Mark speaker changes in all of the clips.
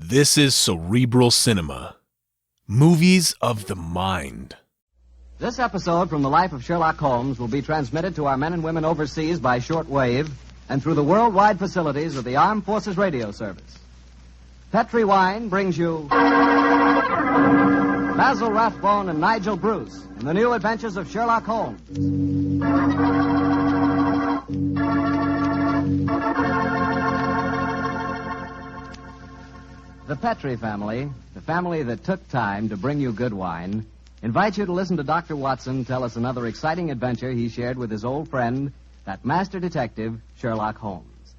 Speaker 1: This is Cerebral Cinema. Movies of the mind.
Speaker 2: This episode from the life of Sherlock Holmes will be transmitted to our men and women overseas by shortwave and through the worldwide facilities of the Armed Forces Radio Service. Petri Wine brings you Basil Rathbone and Nigel Bruce in the new adventures of Sherlock Holmes. The Petri family, the family that took time to bring you good wine, invites you to listen to Dr. Watson tell us another exciting adventure he shared with his old friend, that master detective, Sherlock Holmes.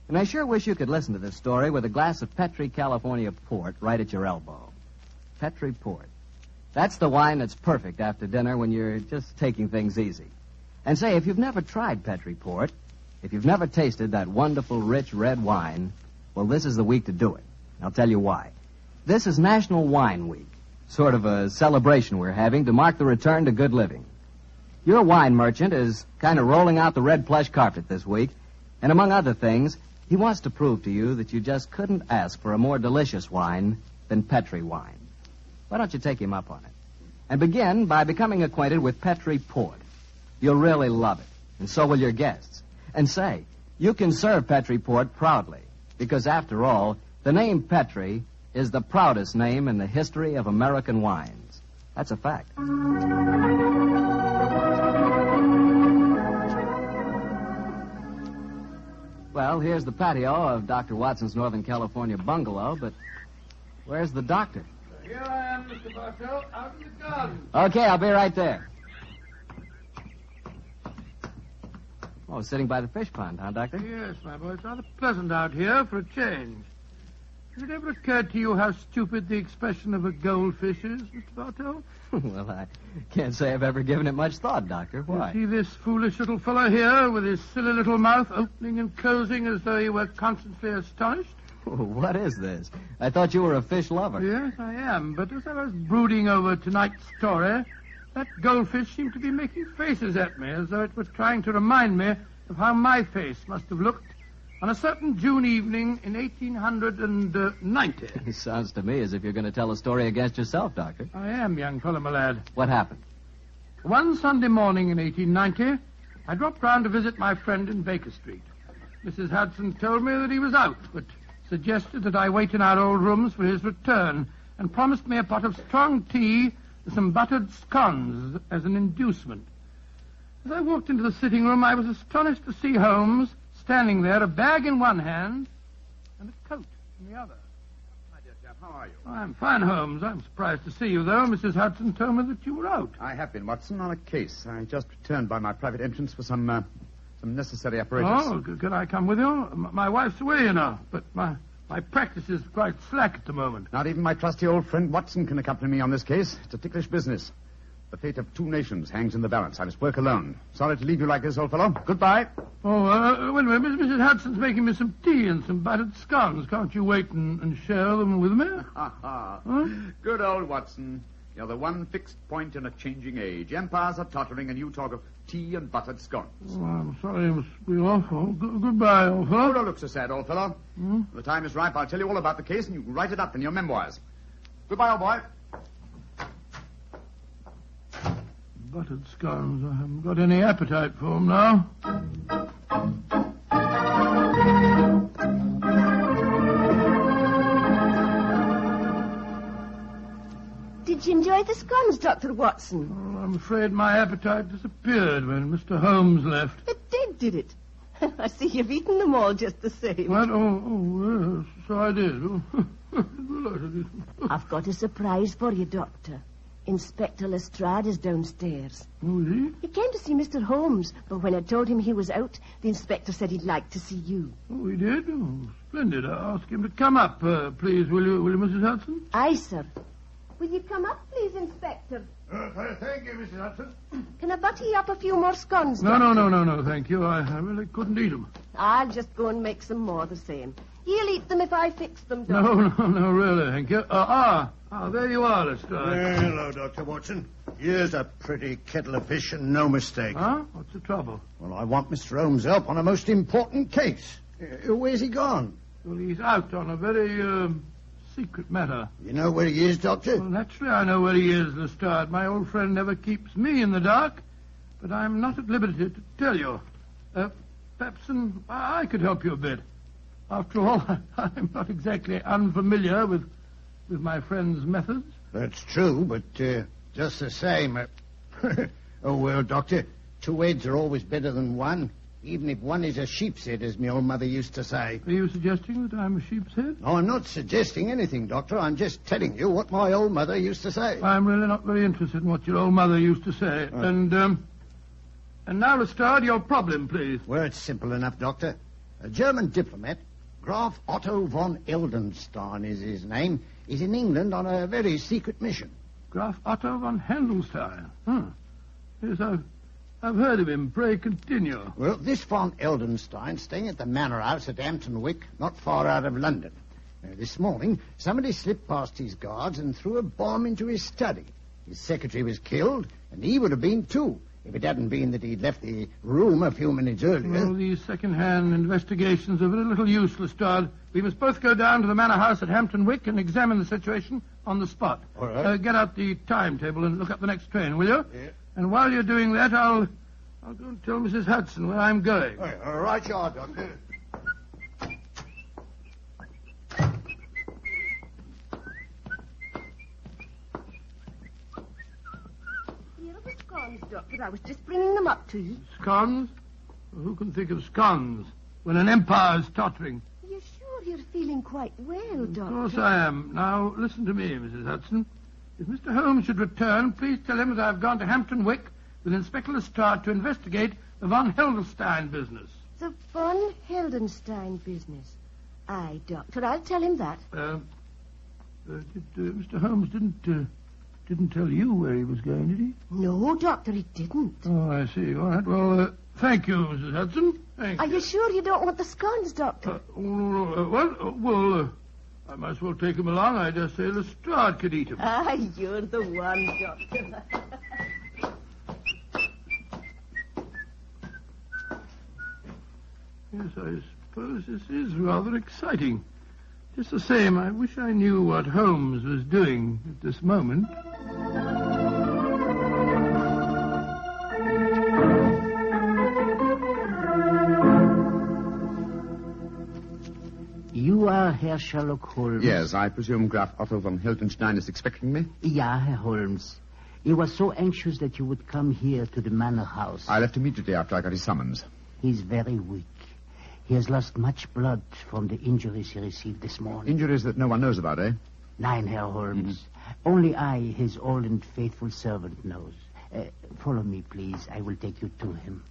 Speaker 2: And I sure wish you could listen to this story with a glass of Petri California port right at your elbow. Petri port. That's the wine that's perfect after dinner when you're just taking things easy. And say, if you've never tried Petri port, if you've never tasted that wonderful, rich red wine, well, this is the week to do it. I'll tell you why. This is National Wine Week, sort of a celebration we're having to mark the return to good living. Your wine merchant is kind of rolling out the red plush carpet this week, and among other things, he wants to prove to you that you just couldn't ask for a more delicious wine than Petri wine. Why don't you take him up on it? And begin by becoming acquainted with Petri Port. You'll really love it, and so will your guests. And say, you can serve Petri Port proudly, because after all, the name Petri is the proudest name in the history of American wines. That's a fact. Well, here's the patio of Dr. Watson's Northern California bungalow, but where's the doctor?
Speaker 3: Here I am, Mr. Bartell, out in the garden.
Speaker 2: Okay, I'll be right there. Oh, sitting by the fish pond, huh, Doctor?
Speaker 3: Yes, my boy, it's rather pleasant out here for a change. Has it ever occurred to you how stupid the expression of a goldfish is, Mr. Bartell?
Speaker 2: Well, I can't say I've ever given it much thought, Doctor. Why?
Speaker 3: You see this foolish little fellow here with his silly little mouth opening and closing as though he were constantly astonished?
Speaker 2: What is this? I thought you were a fish lover.
Speaker 3: Yes, I am. But as I was brooding over tonight's story, that goldfish seemed to be making faces at me as though it was trying to remind me of how my face must have looked on a certain June evening in 1890.
Speaker 2: It sounds to me as if you're going to tell a story against yourself, Doctor.
Speaker 3: I am, young fellow, my lad.
Speaker 2: What happened?
Speaker 3: One Sunday morning in 1890, I dropped round to visit my friend in Baker Street. Mrs. Hudson told me that he was out, but suggested that I wait in our old rooms for his return and promised me a pot of strong tea and some buttered scones as an inducement. As I walked into the sitting room, I was astonished to see Holmes standing there, a bag in one hand and a coat in the other.
Speaker 4: My dear chap, how are you?
Speaker 3: I'm fine, Holmes. I'm surprised to see you, though. Mrs. Hudson told me that you were out.
Speaker 4: I have been, Watson, on a case. I just returned by my private entrance for some necessary apparatus.
Speaker 3: Oh, can I come with you? My wife's away, you know, but my practice is quite slack at the moment.
Speaker 4: Not even my trusty old friend Watson can accompany me on this case. It's a ticklish business. The fate of two nations hangs in the balance. I must work alone. Sorry to leave you like this, old fellow. Goodbye.
Speaker 3: Oh, wait a minute. Mrs. Hudson's making me some tea and some buttered scones. Can't you wait and share them with me?
Speaker 4: Huh? Good old Watson. You're the one fixed point in a changing age. Empires are tottering, and you talk of tea and buttered scones.
Speaker 3: Oh, I'm sorry I must be off. Oh, goodbye, old fellow.
Speaker 4: Oh, don't look so sad, old fellow. When the time is ripe, I'll tell you all about the case, and you can write it up in your memoirs. Goodbye, old boy.
Speaker 3: Buttered scones. I haven't got any appetite for them now.
Speaker 5: Did you enjoy the scones, Dr. Watson?
Speaker 3: Oh, I'm afraid my appetite disappeared when Mr. Holmes left.
Speaker 5: It did it? I see you've eaten them all just the same.
Speaker 3: What? Oh, yes, so I did.
Speaker 5: I've got a surprise for you, Doctor. Inspector Lestrade is downstairs.
Speaker 3: Oh, is he?
Speaker 5: He came to see Mr. Holmes, but when I told him he was out, the inspector said he'd like to see you.
Speaker 3: Oh, he did? Oh, splendid. I'll ask him to come up, please, will you, Mrs. Hudson?
Speaker 5: Aye, sir. Will you come up, please, Inspector?
Speaker 3: Thank you, Mrs. Hudson.
Speaker 5: Can I butter you up a few more scones,
Speaker 3: No,
Speaker 5: Doctor?
Speaker 3: thank you. I really couldn't eat them.
Speaker 5: I'll just go and make some more the same. He'll eat them if I fix them, Doctor.
Speaker 3: No, really, thank you. There you are, Lestrade.
Speaker 6: Hello, Dr. Watson. Here's a pretty kettle of fish and no mistake.
Speaker 3: Huh? What's the trouble?
Speaker 6: Well, I want Mr. Holmes' help on a most important case. Where's he gone?
Speaker 3: Well, he's out on a very secret matter.
Speaker 6: You know where he is, Doctor?
Speaker 3: Well, naturally, I know where he is, Lestrade. My old friend never keeps me in the dark, but I'm not at liberty to tell you. Perhaps I could help you a bit. After all, I'm not exactly unfamiliar with my friend's methods.
Speaker 6: That's true, but just the same... Oh, well, Doctor, two heads are always better than one, even if one is a sheep's head, as my old mother used to say.
Speaker 3: Are you suggesting that I'm a sheep's head?
Speaker 6: No, I'm not suggesting anything, Doctor. I'm just telling you what my old mother used to say.
Speaker 3: I'm really not very interested in what your old mother used to say. And now, Lestrade, your problem, please.
Speaker 6: Well, it's simple enough, Doctor. A German diplomat, Graf Otto von Heldenstein is his name, is in England on a very secret mission.
Speaker 3: Graf Otto von Heldenstein. Yes, I've heard of him. Pray continue.
Speaker 6: Well, this von Heldenstein staying at the Manor House at Hampton Wick, not far out of London. This morning, somebody slipped past his guards and threw a bomb into his study. His secretary was killed, and he would have been too, if it hadn't been that he'd left the room a few minutes earlier.
Speaker 3: Well, these second-hand investigations are very little use, Lestrade. We must both go down to the Manor House at Hampton Wick and examine the situation on the spot.
Speaker 6: All right.
Speaker 3: Get out the timetable and look up the next train, will you?
Speaker 6: Yeah.
Speaker 3: And while you're doing that, I'll go and tell Mrs. Hudson where I'm going.
Speaker 6: All right, you are, Doctor.
Speaker 5: Here are the scones, Doctor. I was just bringing them up to you.
Speaker 3: Scones? Well, who can think of scones when an empire's tottering?
Speaker 5: Are you sure you're feeling quite well, Doctor?
Speaker 3: Of course I am. Now, listen to me, Mrs. Hudson. If Mr. Holmes should return, please tell him that I've gone to Hampton Wick with Inspector Lestrade to investigate the von Heldenstein business.
Speaker 5: The von Heldenstein business. Aye, Doctor, I'll tell him that.
Speaker 3: Mr. Holmes didn't tell you where he was going, did he?
Speaker 5: No, Doctor, he didn't.
Speaker 3: Oh, I see. All right. Well, thank you, Mrs. Hudson. Thank
Speaker 5: Are
Speaker 3: you.
Speaker 5: you sure you don't want the scones, Doctor?
Speaker 3: I might as well take him along. I dare say Lestrade could eat him.
Speaker 5: You're the one, Doctor.
Speaker 3: Yes, I suppose this is rather exciting. Just the same, I wish I knew what Holmes was doing at this moment.
Speaker 7: You are Herr Sherlock Holmes?
Speaker 4: Yes, I presume Graf Otto von Heldenstein is expecting me?
Speaker 7: Ja, Herr Holmes. He was so anxious that you would come here to the Manor House.
Speaker 4: I left immediately after I got his summons.
Speaker 7: He's very weak. He has lost much blood from the injuries he received this morning.
Speaker 4: Injuries that no one knows about, eh?
Speaker 7: Nein, Herr Holmes. Only I, his old and faithful servant, knows. Follow me, please. I will take you to him.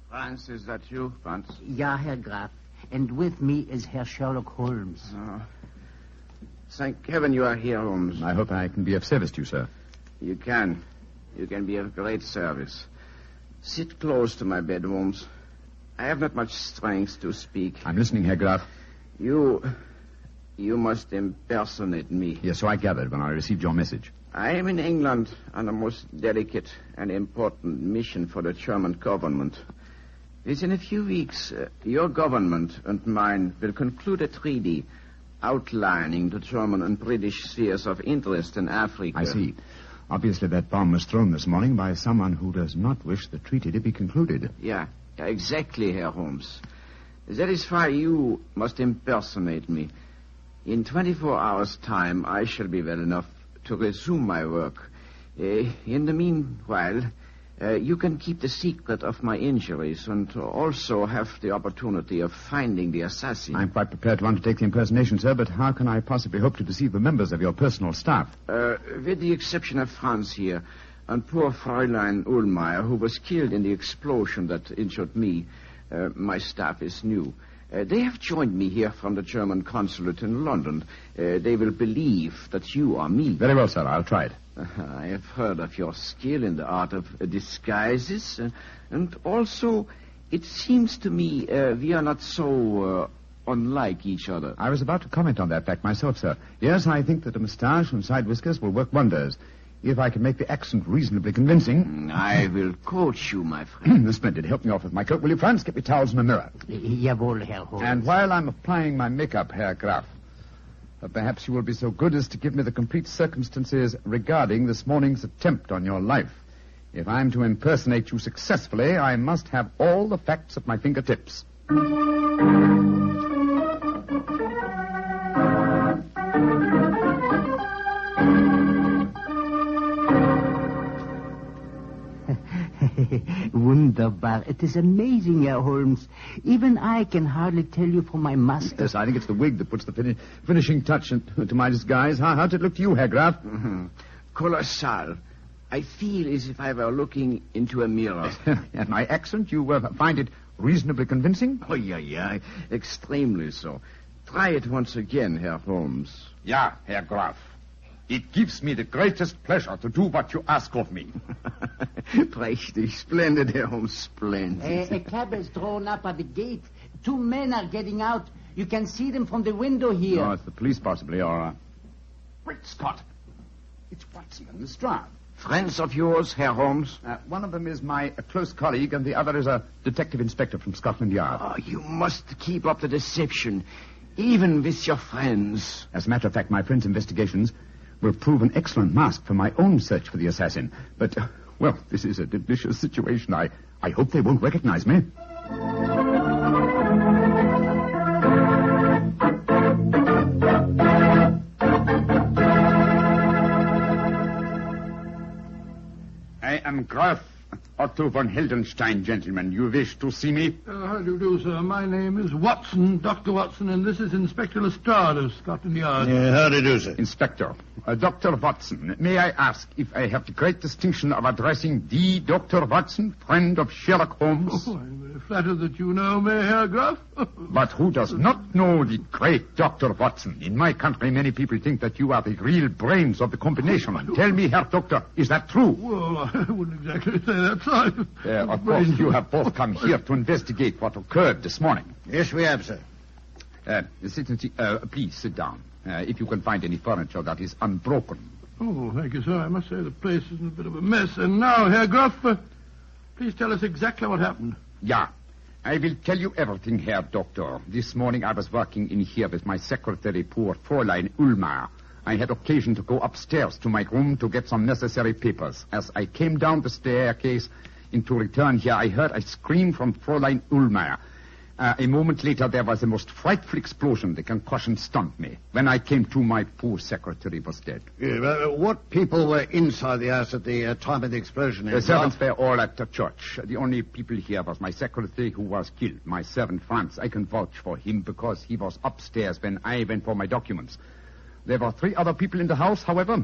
Speaker 8: Franz, is that you, Franz?
Speaker 7: Ja, Herr Graf. And with me is Herr Sherlock Holmes.
Speaker 8: Oh. Thank heaven you are here, Holmes.
Speaker 4: I hope I can be of service to you, sir.
Speaker 8: You can. You can be of great service. Sit close to my bed, Holmes. I have not much strength to speak.
Speaker 4: I'm listening, Herr Graf.
Speaker 8: You must impersonate me.
Speaker 4: Yes, so I gathered when I received your message.
Speaker 8: I am in England on a most delicate and important mission for the German government. Within a few weeks, your government and mine will conclude a treaty outlining the German and British spheres of interest in Africa.
Speaker 4: I see. Obviously, that bomb was thrown this morning by someone who does not wish the treaty to be concluded.
Speaker 8: Yeah, exactly, Herr Holmes. That is why you must impersonate me. In 24 hours' time, I shall be well enough to resume my work. In the meanwhile, you can keep the secret of my injuries and also have the opportunity of finding the assassin.
Speaker 4: I'm quite prepared to undertake the impersonation, sir, but how can I possibly hope to deceive the members of your personal staff?
Speaker 8: With the exception of Franz here and poor Fräulein Ullmeyer, who was killed in the explosion that injured me, my staff is new. They have joined me here from the German consulate in London. They will believe that you are me.
Speaker 4: Very well, sir. I'll try it.
Speaker 8: I have heard of your skill in the art of disguises, and also it seems to me we are not so unlike each other.
Speaker 4: I was about to comment on that fact myself, sir. Yes, I think that a moustache and side whiskers will work wonders. If I can make the accent reasonably convincing.
Speaker 8: I will coach you, my friend.
Speaker 4: Splendid. Help me off with my coat, will you, Franz? Get me towels and a mirror.
Speaker 7: Jawohl, Herr Holmes.
Speaker 4: And while I'm applying my makeup, Herr Graf, perhaps you will be so good as to give me the complete circumstances regarding this morning's attempt on your life. If I'm to impersonate you successfully, I must have all the facts at my fingertips.
Speaker 7: Wunderbar. It is amazing, Herr Holmes. Even I can hardly tell you from my mask.
Speaker 4: Yes, I think it's the wig that puts the finishing touch to my disguise. How's it look to you, Herr Graf?
Speaker 8: Colossal. I feel as if I were looking into a mirror.
Speaker 4: And my accent, you find it reasonably convincing?
Speaker 8: Oh, yeah. Extremely so. Try it once again, Herr Holmes.
Speaker 4: Ja, Herr Graf. It gives me the greatest pleasure to do what you ask of me.
Speaker 8: Prächtig. Splendid, Herr Holmes. Splendid.
Speaker 7: A cab is drawn up at the gate. 2 men are getting out. You can see them from the window here.
Speaker 4: Oh, it's the police, possibly, or... Great Scott! It's Watson and Lestrade.
Speaker 8: Friends of yours, Herr Holmes?
Speaker 4: One of them is my close colleague, and the other is a detective inspector from Scotland Yard.
Speaker 8: Oh, you must keep up the deception, even with your friends.
Speaker 4: As a matter of fact, my friend's investigations will prove an excellent mask for my own search for the assassin. But, well, this is a delicious situation. I hope they won't recognize me. I am Graf Otto von Heldenstein, gentlemen. You wish to see me?
Speaker 3: How do you do, sir? My name is Watson, Dr. Watson, and this is Inspector Lestrade of Scotland Yard.
Speaker 6: How do you do, sir?
Speaker 4: Inspector, Dr. Watson, may I ask if I have the great distinction of addressing the Dr. Watson, friend of Sherlock Holmes?
Speaker 3: Oh, I'm very flattered that you know me, Herr Graf.
Speaker 4: But who does not know the great Dr. Watson? In my country, many people think that you are the real brains of the combination. Tell me, Herr Doctor, is that true?
Speaker 3: Well, I wouldn't exactly say that, sir.
Speaker 4: Of course, you have both come here to investigate what occurred this morning.
Speaker 6: Yes, we have, sir.
Speaker 4: Please sit down. If you can find any furniture that is unbroken.
Speaker 3: Oh, thank you, sir. I must say the place is in a bit of a mess. And now, Herr Graf, please tell us exactly what happened.
Speaker 4: Yeah. I will tell you everything, Herr Doctor. This morning I was working in here with my secretary, poor Fräulein Ulmer. I had occasion to go upstairs to my room to get some necessary papers. As I came down the staircase to return here, I heard a scream from Fräulein Ulmer. A moment later, there was a most frightful explosion. The concussion stunned me. When I came to, my poor secretary was dead.
Speaker 6: What people were inside the house at the time of the explosion?
Speaker 4: The servants were all at the church. The only people here was my secretary who was killed. My servant, Franz. I can vouch for him because he was upstairs when I went for my documents. There were 3 other people in the house, however.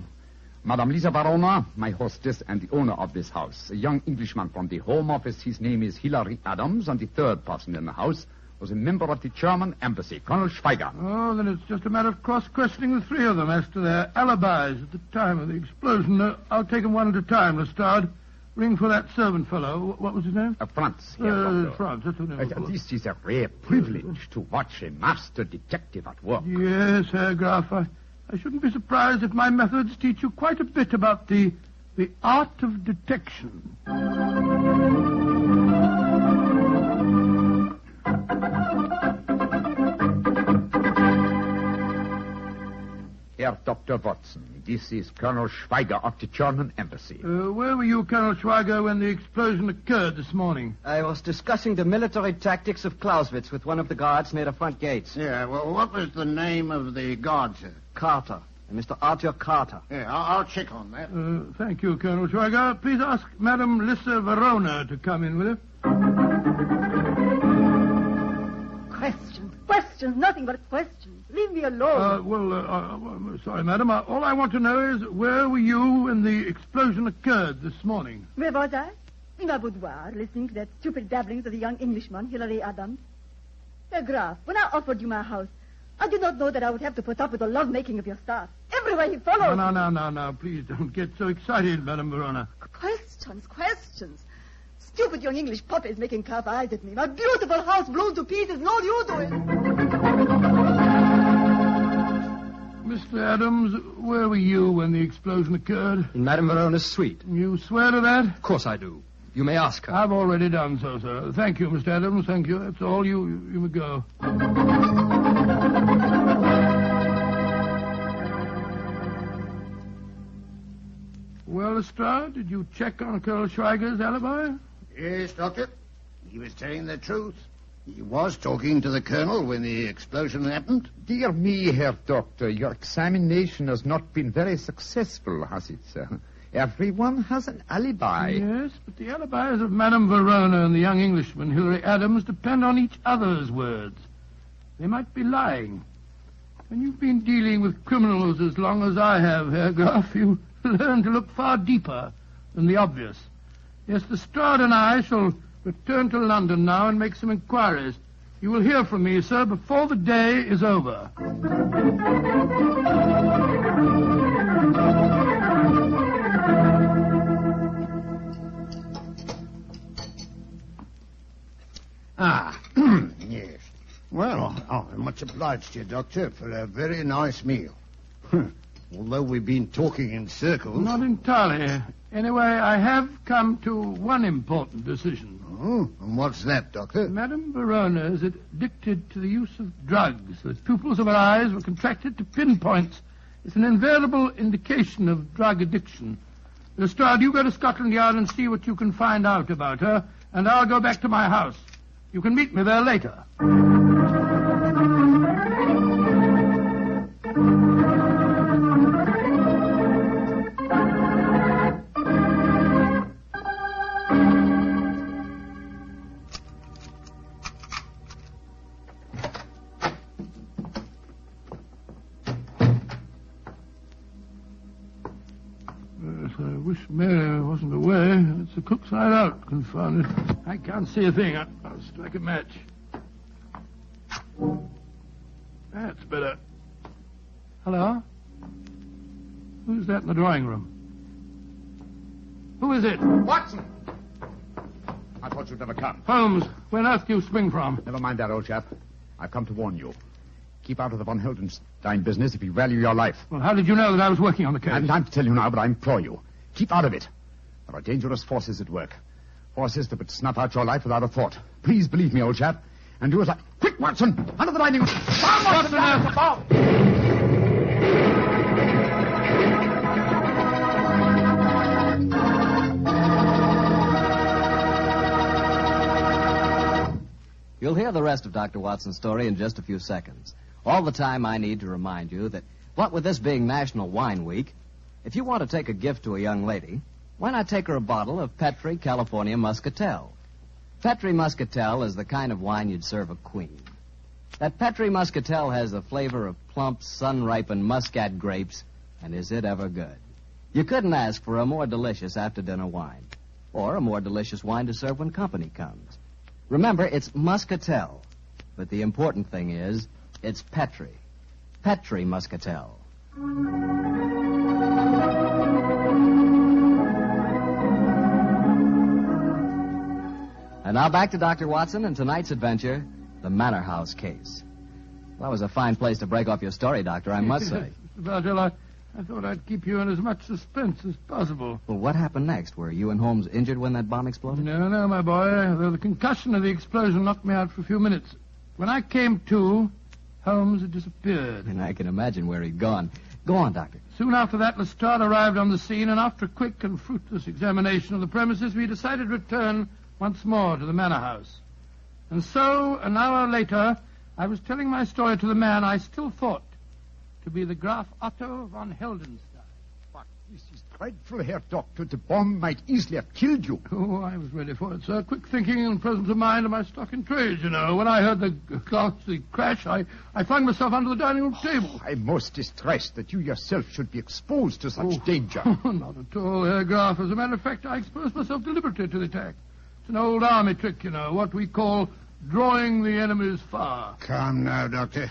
Speaker 4: Madame Lisa Varona, my hostess, and the owner of this house. A young Englishman from the Home Office. His name is Hilary Adams, and the 3rd person in the house was a member of the German embassy, Colonel Schweiger.
Speaker 3: Oh, then it's just a matter of cross-questioning the 3 of them as to their alibis at the time of the explosion. I'll take them one at a time, Lestrade. Ring for that servant fellow. What was his name?
Speaker 4: Franz.
Speaker 3: Franz, that's the name.
Speaker 4: This is a rare privilege to watch a master detective at work.
Speaker 3: Yes, Herr Graf. I shouldn't be surprised if my methods teach you quite a bit about the art of detection.
Speaker 4: Herr Dr. Watson, this is Colonel Schweiger of the German embassy.
Speaker 3: Where were you, Colonel Schweiger, when the explosion occurred this morning?
Speaker 2: I was discussing the military tactics of Clausewitz with one of the guards near the front gates.
Speaker 6: Yeah, well, what was the name of the guard, sir?
Speaker 2: Carter. Mr. Arthur Carter.
Speaker 6: Yeah, I'll check on that.
Speaker 3: Thank you, Colonel Schweiger. Please ask Madame Lisa Verona to come in with her.
Speaker 9: Questions, nothing but questions. Leave me alone.
Speaker 3: Sorry, madam. All I want to know is where were you when the explosion occurred this morning?
Speaker 9: Where was I? In my boudoir, listening to that stupid babblings of the young Englishman, Hilary Adams. Herr Graf, when I offered you my house, I did not know that I would have to put up with the love-making of your staff. Everywhere he followed.
Speaker 3: No. Please don't get so excited, Madame Verona.
Speaker 9: Questions. Stupid young English puppy is making calf eyes at me. My beautiful house blown to pieces, and all you do is...
Speaker 3: Mr. Adams, where were you when the explosion occurred?
Speaker 10: In Madame Verona's suite.
Speaker 3: You swear to that?
Speaker 10: Of course I do. You may ask her.
Speaker 3: I've already done so, sir. Thank you, Mr. Adams. Thank you. That's all. You may go. Well, Lestrade, did you check on Colonel Schweiger's alibi?
Speaker 6: Yes, Doctor. He was telling the truth. He was talking to the colonel when the explosion happened.
Speaker 4: Dear me, Herr Doctor, your examination has not been very successful, has it, sir? Everyone has an alibi.
Speaker 3: Yes, but the alibis of Madame Verona and the young Englishman, Hilary Adams, depend on each other's words. They might be lying. When you've been dealing with criminals as long as I have, Herr Graf, you learn to look far deeper than the obvious. Yes, Lestrade and I shall return to London now and make some inquiries. You will hear from me, sir, before the day is over.
Speaker 6: Yes. Well, I'm much obliged to you, Doctor, for a very nice meal. Although we've been talking in circles.
Speaker 3: Not entirely. Anyway, I have come to one important decision.
Speaker 6: Oh, and what's that, Doctor?
Speaker 3: Madame Verona is addicted to the use of drugs. The pupils of her eyes were contracted to pinpoints. It's an invariable indication of drug addiction. Lestrade, you go to Scotland Yard and see what you can find out about her, and I'll go back to my house. You can meet me there later. I wish Mary wasn't away. It's the cook's night out, confound it. I can't see a thing. I'll strike a match. That's better. Hello? Who's that in the drawing room? Who is it?
Speaker 4: Watson! I thought you'd never come.
Speaker 3: Holmes, where on earth do you spring from?
Speaker 4: Never mind that, old chap. I've come to warn you. Keep out of the von Heldenstein business if you value your life.
Speaker 3: Well, how did you know that I was working on the case?
Speaker 4: I haven't time to tell you now, but I implore you. Keep out of it. There are dangerous forces at work. Forces that would snuff out your life without a thought. Please believe me, old chap. And do as I... Quick, Watson! Under the dining room!
Speaker 3: What's the matter?
Speaker 2: You'll hear the rest of Dr. Watson's story in just a few seconds. All the time I need to remind you that, what with this being National Wine Week, if you want to take a gift to a young lady, why not take her a bottle of Petri California Muscatel? Petri Muscatel is the kind of wine you'd serve a queen. That Petri Muscatel has the flavor of plump, sun-ripened Muscat grapes, and is it ever good? You couldn't ask for a more delicious after-dinner wine, or a more delicious wine to serve when company comes. Remember, it's Muscatel, but the important thing is, it's Petri. Petri Muscatel. And now back to Dr. Watson and tonight's adventure, the Manor House case. Well, that was a fine place to break off your story, Doctor, I must say.
Speaker 3: Mr. Bartell, I thought I'd keep you in as much suspense as possible.
Speaker 2: Well, what happened next? Were you and Holmes injured when that bomb exploded?
Speaker 3: No, my boy. Though the concussion of the explosion knocked me out for a few minutes. When I came to, Holmes had disappeared.
Speaker 2: And I can imagine where he'd gone. Go on, Doctor.
Speaker 3: Soon after that, Lestrade arrived on the scene, and after a quick and fruitless examination of the premises, we decided to return once more to the Manor House. And so, an hour later, I was telling my story to the man I still thought to be the Graf Otto von Heldenstein.
Speaker 4: But this is dreadful, Herr Doctor. The bomb might easily have killed you.
Speaker 3: Oh, I was ready for it, sir. Quick thinking and presence of mind are my stock in trade, you know. When I heard the ghastly crash, I flung myself under the dining room table.
Speaker 4: I'm most distressed that you yourself should be exposed to such danger.
Speaker 3: Not at all, Herr Graf. As a matter of fact, I exposed myself deliberately to the attack. It's an old army trick, you know, what we call drawing the enemy's fire.
Speaker 6: Calm now, Doctor.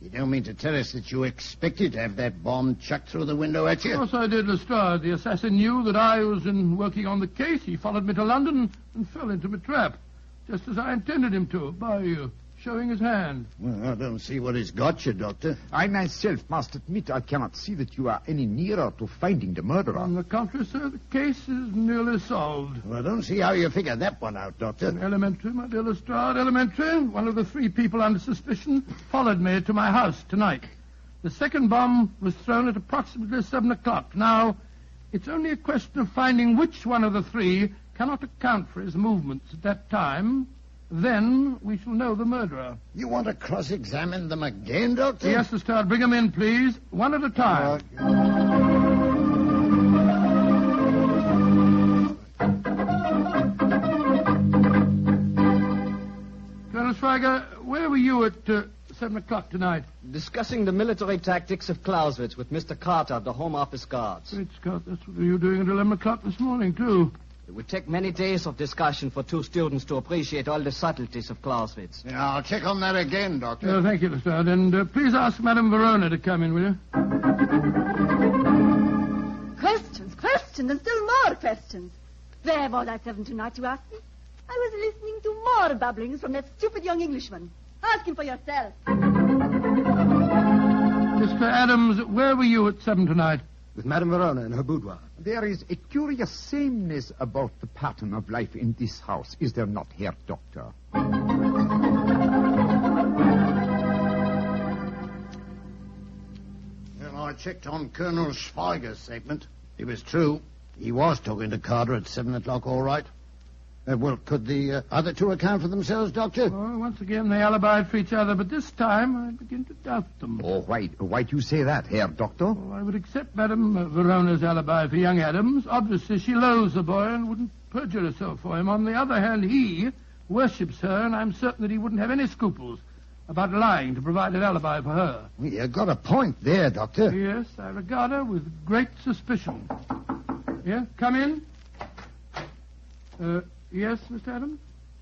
Speaker 6: You don't mean to tell us that you expected to have that bomb chucked through the window at you?
Speaker 3: Of course I did, Lestrade. The assassin knew that I was working on the case. He followed me to London and fell into my trap, just as I intended him to, by showing his hand.
Speaker 6: Well, I don't see what he's got you, Doctor.
Speaker 4: I myself must admit I cannot see that you are any nearer to finding the murderer.
Speaker 3: On the contrary, sir, the case is nearly solved.
Speaker 6: Well, I don't see how you figured that one out, Doctor.
Speaker 3: Elementary, my dear Lestrade, elementary. One of the three people under suspicion followed me to my house tonight. The second bomb was thrown at approximately 7 o'clock. Now, it's only a question of finding which one of the three cannot account for his movements at that time. Then we shall know the murderer.
Speaker 6: You want to cross-examine them again, Doctor?
Speaker 3: Yes, Lestrade, bring them in, please. One at a time. Colonel Schweiger, where were you at 7 o'clock tonight?
Speaker 11: Discussing the military tactics of Clausewitz with Mr. Carter of the Home Office Guards.
Speaker 3: Great Scott, that's what you were doing at 11 o'clock this morning, too.
Speaker 11: It would take many days of discussion for two students to appreciate all the subtleties of Clausewitz.
Speaker 6: Yeah, I'll check on that again, Doctor.
Speaker 3: Thank you, Lestrade. And please ask Madame Verona to come in, will you?
Speaker 9: Questions, and still more questions. Where was I 7 tonight, you ask me? I was listening to more babblings from that stupid young Englishman. Ask him for yourself.
Speaker 3: Mr. Adams, where were you at 7 tonight?
Speaker 10: With Madame Verona in her boudoir.
Speaker 4: There is a curious sameness about the pattern of life in this house, is there not, Herr Doctor?
Speaker 6: Well, I checked on Colonel Schweiger's statement. It was true. He was talking to Carter at 7 o'clock, all right. Well, could the other two account for themselves, Doctor?
Speaker 3: Oh, once again, they alibied for each other, but this time I begin to doubt them.
Speaker 4: Oh, why do you say that, Herr Doctor?
Speaker 3: Oh, I would accept Madame Verona's alibi for young Adams. Obviously, she loathes the boy and wouldn't perjure herself for him. On the other hand, he worships her, and I'm certain that he wouldn't have any scruples about lying to provide an alibi for her.
Speaker 6: Well, you got a point there, Doctor.
Speaker 3: Yes, I regard her with great suspicion. Yeah, come in. Yes, Mr. Adams?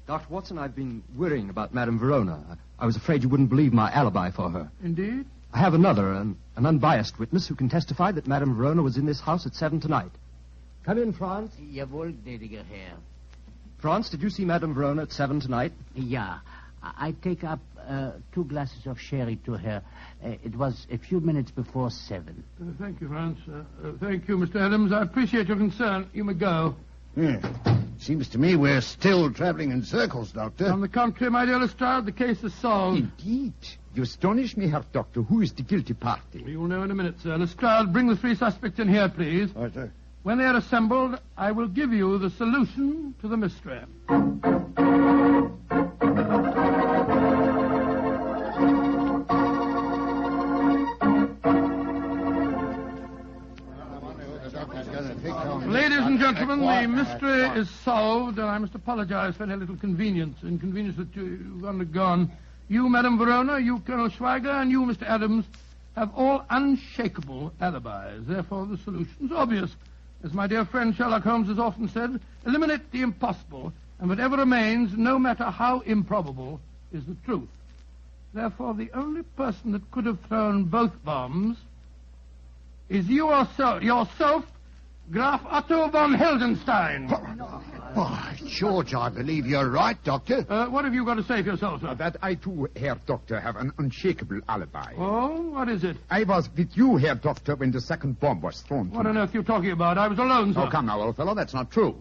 Speaker 10: Dr. Watson, I've been worrying about Madame Verona. I was afraid you wouldn't believe my alibi for her.
Speaker 3: Indeed?
Speaker 10: I have another, an unbiased witness who can testify that Madame Verona was in this house at 7 tonight. Come in, Franz.
Speaker 7: Jawohl, gnädiger Herr.
Speaker 10: Franz, did you see Madame Verona at 7 tonight?
Speaker 7: Yeah. I take up 2 glasses of sherry to her. It was a few minutes before 7.
Speaker 3: Thank you, Franz. Thank you, Mr. Adams. I appreciate your concern. You may go.
Speaker 6: Yeah. Seems to me we're still traveling in circles, Doctor.
Speaker 3: On the contrary, my dear Lestrade, the case is solved.
Speaker 4: Indeed. You astonish me, Herr Doctor. Who is the guilty party?
Speaker 3: You will know in a minute, sir. Lestrade, bring the 3 suspects in here, please.
Speaker 6: Right, sir.
Speaker 3: When they are assembled, I will give you the solution to the mystery. Ladies and gentlemen, the mystery is solved, and I must apologize for any little inconvenience that you've undergone. You, Madame Verona, you, Colonel Schweiger, and you, Mr. Adams, have all unshakable alibis. Therefore, the solution's obvious. As my dear friend Sherlock Holmes has often said, eliminate the impossible, and whatever remains, no matter how improbable, is the truth. Therefore, the only person that could have thrown both bombs is you yourself, Graf Otto von Heldenstein.
Speaker 6: Why, George, I believe you're right, Doctor.
Speaker 3: What have you got to say for yourself, sir?
Speaker 4: That I, too, Herr Doctor, have an unshakable alibi.
Speaker 3: Oh, what is it?
Speaker 4: I was with you, Herr Doctor, when the second bomb was thrown.
Speaker 3: What on earth are you talking about? I was alone, sir.
Speaker 4: Oh, come now, old fellow, that's not true.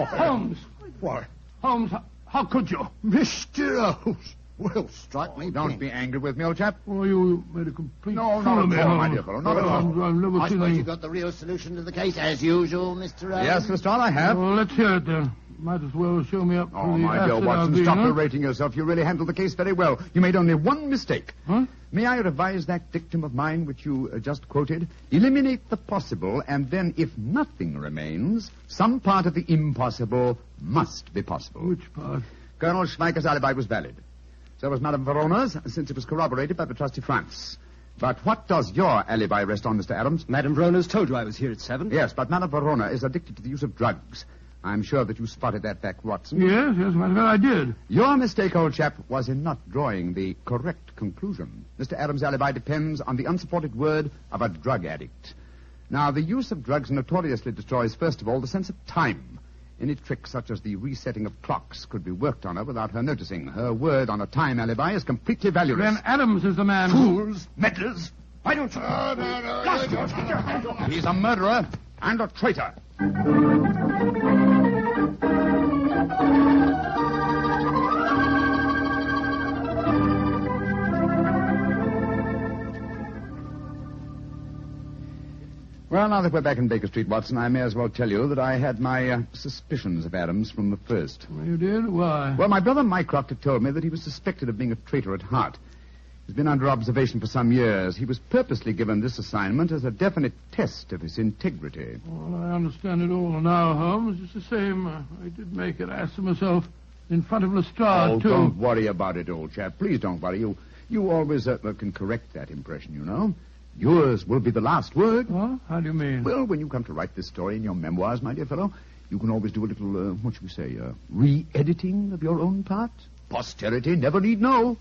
Speaker 3: Holmes.
Speaker 6: What?
Speaker 3: Holmes, how could you?
Speaker 6: Mr. Holmes. Well, strike me.
Speaker 4: Don't be angry with me, old chap.
Speaker 3: Oh, you made a complete
Speaker 4: No,
Speaker 3: fool of me,
Speaker 4: my
Speaker 3: Holmes.
Speaker 4: dear fellow, not at all.
Speaker 3: I've never
Speaker 6: I
Speaker 3: seen
Speaker 6: suppose
Speaker 3: any...
Speaker 6: you got the real solution to the case, as usual, Mr. Adams?
Speaker 4: Yes, Lestrade, I have.
Speaker 3: Well, let's hear it, then. Might as well show me up
Speaker 4: Oh,
Speaker 3: for the
Speaker 4: my dear
Speaker 3: acid
Speaker 4: Watson,
Speaker 3: I've
Speaker 4: stop
Speaker 3: been, huh?
Speaker 4: berating yourself. You really handled the case very well. You made only one mistake.
Speaker 3: Huh?
Speaker 4: May I revise that dictum of mine which you just quoted? Eliminate the possible, and then, if nothing remains, some part of the impossible must be possible.
Speaker 3: Which part?
Speaker 4: Colonel Schweiger's alibi was valid. So was Madame Verona's, since it was corroborated by the trusty Franz. But what does your alibi rest on, Mr. Adams?
Speaker 10: Madame Verona's told you I was here at 7.
Speaker 4: Yes, but Madame Verona is addicted to the use of drugs. I'm sure that you spotted that fact, Watson.
Speaker 3: Yes, matter of fact, I did.
Speaker 4: Your mistake, old chap, was in not drawing the correct conclusion. Mr. Adams' alibi depends on the unsupported word of a drug addict. Now, the use of drugs notoriously destroys, first of all, the sense of time. Any trick such as the resetting of clocks could be worked on her without her noticing. Her word on a time alibi is completely valueless.
Speaker 3: Then Adams is the man.
Speaker 4: Fools! Meddlers! Why don't you... He's a murderer and a traitor. Well, now that we're back in Baker Street, Watson, I may as well tell you that I had my suspicions of Adams from the first.
Speaker 3: You did? Why?
Speaker 4: Well, my brother Mycroft had told me that he was suspected of being a traitor at heart. He's been under observation for some years. He was purposely given this assignment as a definite test of his integrity.
Speaker 3: Well, I understand it all now, Holmes. It's the same. I did make an ass of myself in front of Lestrade, too.
Speaker 4: Don't worry about it, old chap. Please don't worry. You always can correct that impression, you know. Yours will be the last word.
Speaker 3: What? How do you mean?
Speaker 4: Well, when you come to write this story in your memoirs, my dear fellow, you can always do a little, what should we say, re-editing of your own part. Posterity never need know.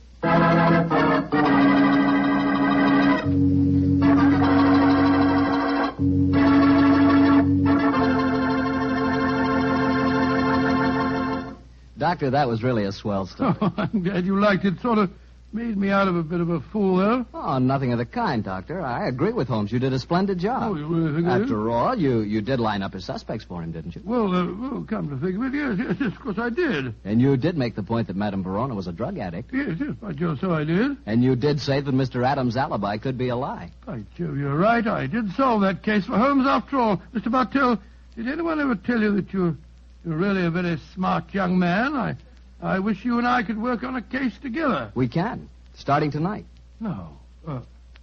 Speaker 2: Doctor, that was really a swell story.
Speaker 3: Oh, I'm glad you liked it. Sort of made me out of a bit of a fool, though.
Speaker 2: Oh, nothing of the kind, Doctor. I agree with Holmes. You did a splendid job.
Speaker 3: Oh, you really think I did?
Speaker 2: After all, you did line up his suspects for him, didn't you?
Speaker 3: Well, come to think of it, yes, of course I did.
Speaker 2: And you did make the point that Madame Verona was a drug addict.
Speaker 3: Yes, by Jove, so I did.
Speaker 2: And you did say that Mr. Adams' alibi could be a lie.
Speaker 3: By Jove, you're right. I did solve that case for Holmes after all. Mr. Bartell, did anyone ever tell you that you're really a very smart young man? I wish you and I could work on a case together.
Speaker 2: We can. Starting tonight.
Speaker 3: No.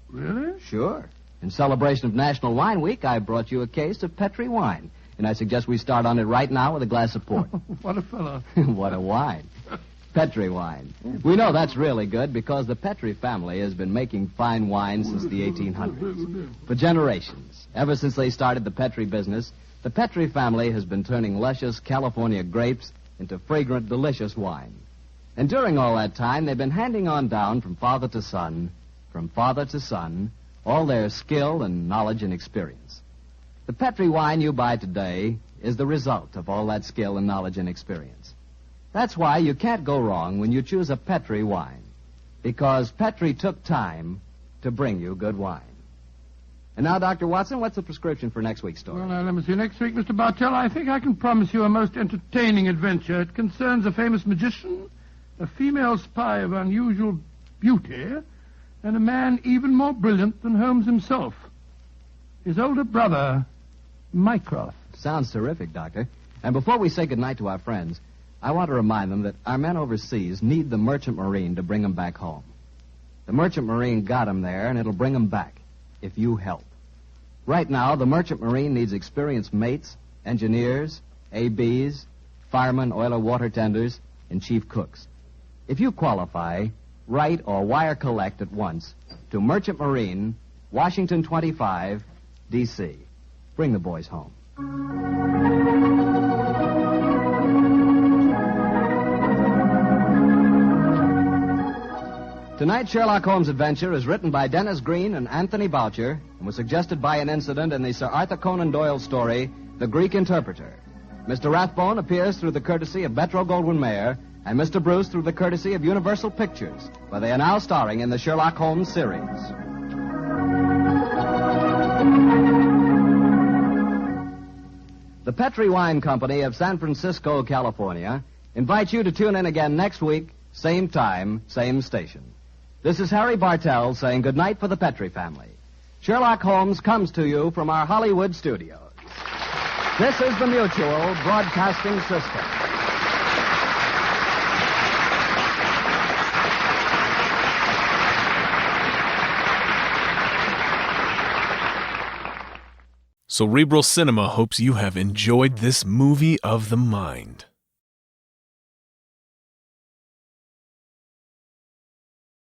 Speaker 3: Really?
Speaker 2: Sure. In celebration of National Wine Week, I brought you a case of Petri wine. And I suggest we start on it right now with a glass of port.
Speaker 3: What a fellow.
Speaker 2: What a wine. Petri wine. We know that's really good because the Petri family has been making fine wine since the 1800s. For generations. Ever since they started the Petri business, the Petri family has been turning luscious California grapes into fragrant, delicious wine. And during all that time, they've been handing on down from father to son, all their skill and knowledge and experience. The Petri wine you buy today is the result of all that skill and knowledge and experience. That's why you can't go wrong when you choose a Petri wine, because Petri took time to bring you good wine. And now, Dr. Watson, what's the prescription for next week's story?
Speaker 3: Well, now, let me see. Next week, Mr. Bartell, I think I can promise you a most entertaining adventure. It concerns a famous magician, a female spy of unusual beauty, and a man even more brilliant than Holmes himself. His older brother, Mycroft.
Speaker 2: Sounds terrific, Doctor. And before we say goodnight to our friends, I want to remind them that our men overseas need the Merchant Marine to bring them back home. The Merchant Marine got them there, and it'll bring them back, if you help. Right now, the Merchant Marine needs experienced mates, engineers, ABs, firemen, oil or water tenders, and chief cooks. If you qualify, write or wire collect at once to Merchant Marine, Washington 25, D.C. Bring the boys home. Tonight's Sherlock Holmes adventure is written by Dennis Green and Anthony Boucher and was suggested by an incident in the Sir Arthur Conan Doyle story, The Greek Interpreter. Mr. Rathbone appears through the courtesy of Metro-Goldwyn-Mayer and Mr. Bruce through the courtesy of Universal Pictures, where they are now starring in the Sherlock Holmes series. The Petri Wine Company of San Francisco, California, invites you to tune in again next week, same time, same station. This is Harry Bartell saying goodnight for the Petri family. Sherlock Holmes comes to you from our Hollywood studios. This is the Mutual Broadcasting System.
Speaker 1: Cerebral Cinema hopes you have enjoyed this movie of the mind.